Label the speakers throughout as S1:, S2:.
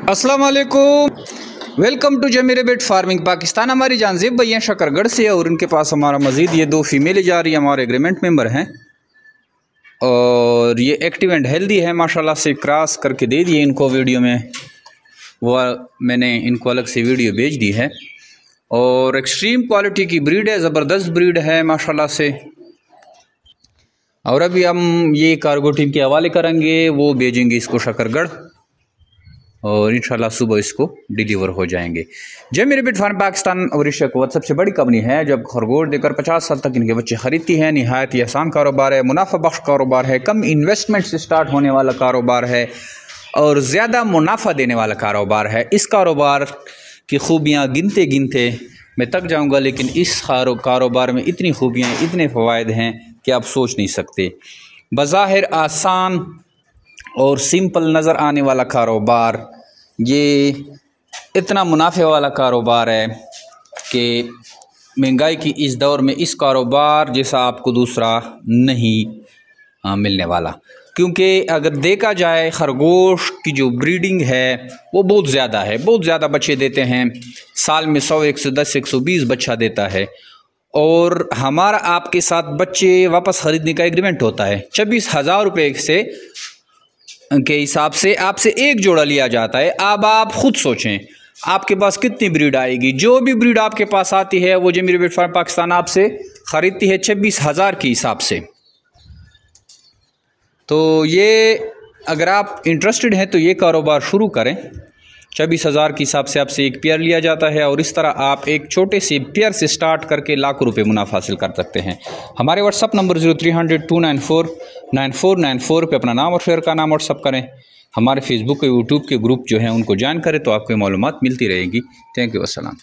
S1: अस्सलाम वालेकुम, welcome to Zameer बेट फार्मिंग पाकिस्तान। हमारी जानज़ेब भैया शकरगढ़ से और उनके पास हमारा मज़ीद ये 2 फीमेलें जा रही है, हमारे एग्रीमेंट मेंबर हैं और ये एक्टिव एंड हेल्दी है माशाल्लाह से। क्रॉस करके दे दिए इनको वीडियो में, वो मैंने इनको अलग से वीडियो भेज दी है और एक्सट्रीम क्वालिटी की ब्रीड है, ज़बरदस्त ब्रीड है माशाल्लाह से। और अभी हम ये कार्गो टीम के हवाले करेंगे, वो भेजेंगे इसको शकरगढ़ और इंशाल्लाह सुबह इसको डिलीवर हो जाएंगे। जय मेरे बिट फार्म पाकिस्तान और इस वक्त सबसे बड़ी कंपनी है जब खरगोश देकर 50 साल तक इनके बच्चे खरीदती हैं। नहायत ही आसान कारोबार है, मुनाफा बख्श कारोबार है, कम इन्वेस्टमेंट से स्टार्ट होने वाला कारोबार है और ज़्यादा मुनाफा देने वाला कारोबार है। इस कारोबार की खूबियाँ गिनते गिनते मैं थक जाऊँगा, लेकिन इस कारोबार में इतनी खूबियाँ, इतने फ़वायद हैं कि आप सोच नहीं सकते। बज़ाहिर आसान और सिंपल नज़र आने वाला कारोबार, ये इतना मुनाफे वाला कारोबार है कि महंगाई की इस दौर में इस कारोबार जैसा आपको दूसरा नहीं मिलने वाला। क्योंकि अगर देखा जाए खरगोश की जो ब्रीडिंग है वो बहुत ज़्यादा है, बहुत ज़्यादा बच्चे देते हैं। साल में 100, 110, 120 बच्चा देता है और हमारा आपके साथ बच्चे वापस ख़रीदने का एग्रीमेंट होता है। 26,000 रुपये से के हिसाब से आपसे एक जोड़ा लिया जाता है। अब आप खुद सोचें आपके पास कितनी ब्रीड आएगी। जो भी ब्रीड आपके पास आती है वो जमीर बेट फार्म पाकिस्तान आपसे ख़रीदती है 26,000 के हिसाब से। तो ये अगर आप इंटरेस्टेड हैं तो ये कारोबार शुरू करें। 26,000 के हिसाब से आपसे एक पेयर लिया जाता है और इस तरह आप एक छोटे से पेयर से स्टार्ट करके लाखों रुपए मुनाफा हासिल कर सकते हैं। हमारे व्हाट्सअप नंबर 0300 294 9494 पे अपना नाम और शेयर का नाम व्हाट्सअप करें। हमारे फेसबुक और यूट्यूब के ग्रुप जो हैं उनको ज्वाइन करें तो आपको मालूमात मिलती रहेगी। Thank you. अस्सलाम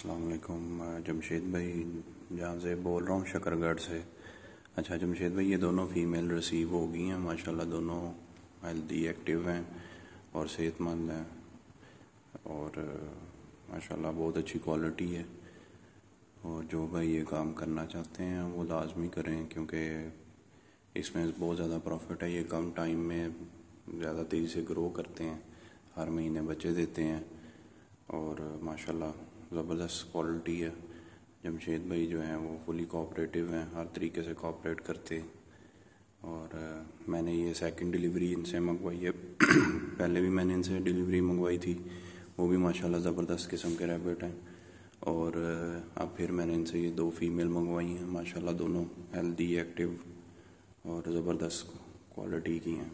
S2: वालेकुम। जमशेद भाई जहाँ से बोल रहा हूँ, शकरगढ़ से। अच्छा जमशेद भाई, ये दोनों फीमेल रिसीव हो गई हैं माशाल्लाह, दोनों हेल्दी एक्टिव हैं और सेहतमंद हैं और माशाल्लाह बहुत अच्छी क्वालिटी है। और जो भाई ये काम करना चाहते हैं वो लाजमी करें, क्योंकि इसमें बहुत ज़्यादा प्रॉफिट है। ये कम टाइम में ज़्यादा तेज़ी से ग्रो करते हैं, हर महीने बच्चे देते हैं और माशाल्लाह ज़बरदस्त क्वालिटी है। जमशेद भाई जो हैं वो फुली कोऑपरेटिव हैं, हर तरीके से कोऑपरेट करते हैं। और मैंने ये सेकंड डिलीवरी इनसे मंगवाई है पहले भी मैंने इनसे डिलीवरी मंगवाई थी, वो भी माशाल्लाह ज़बरदस्त किस्म के रैबिट हैं। और अब फिर मैंने इनसे ये 2 फीमेल मंगवाई हैं, माशाल्लाह दोनों हेल्दी एक्टिव और ज़बरदस्त क्वालिटी की हैं।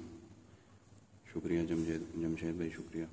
S2: शुक्रिया जमशेद भाई, शुक्रिया।